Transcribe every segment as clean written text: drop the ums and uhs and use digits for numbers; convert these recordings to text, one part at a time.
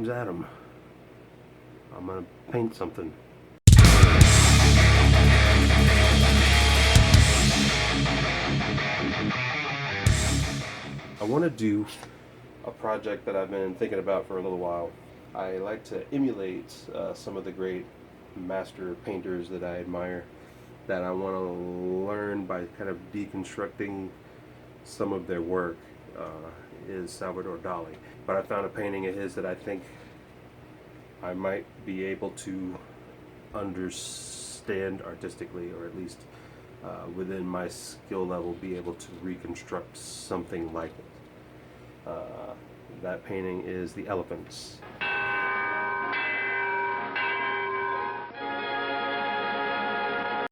name's Adam. I'm gonna paint something. I want to do a project that I've been thinking about for a little while. I like to emulate some of the great master painters that I admire, that I want to learn by kind of deconstructing some of their work. Is Salvador Dali. But I found a painting of his that I think I might be able to understand artistically, or at least within my skill level be able to reconstruct something like it. That painting is The Elephants.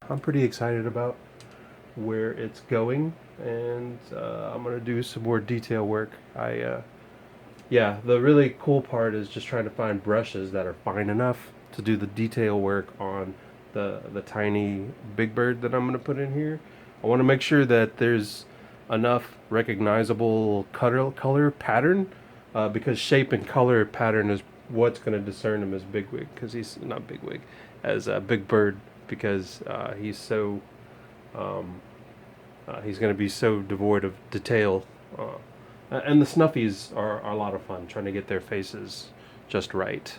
I'm pretty excited about where it's going, and I'm gonna do some more detail work. Yeah, the really cool part is just trying to find brushes that are fine enough to do the detail work on the tiny Big Bird that I'm gonna put in here. I want to make sure that there's enough recognizable color pattern, because shape and color pattern is what's going to discern him as Bigwig, because he's not Bigwig, as Big Bird, because he's so he's going to be so devoid of detail. And the Snuffies are a lot of fun, trying to get their faces just right.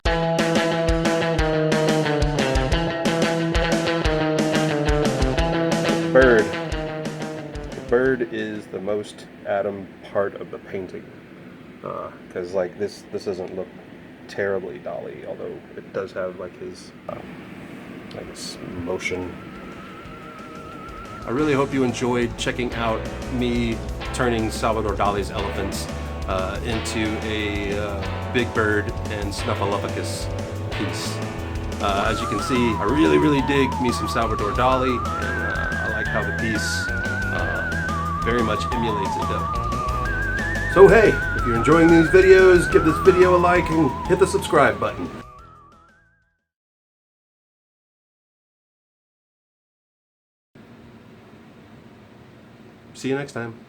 Bird. The bird is the most Adam part of the painting, because like this doesn't look terribly Dali, although it does have like his I guess motion. I really hope you enjoyed checking out me turning Salvador Dali's elephants into a Big Bird and Snufffelupagus piece. As you can see, I really dig me some Salvador Dali, and I like how the piece very much emulates it though. So hey, if you're enjoying these videos, give this video a like and hit the subscribe button. See you next time.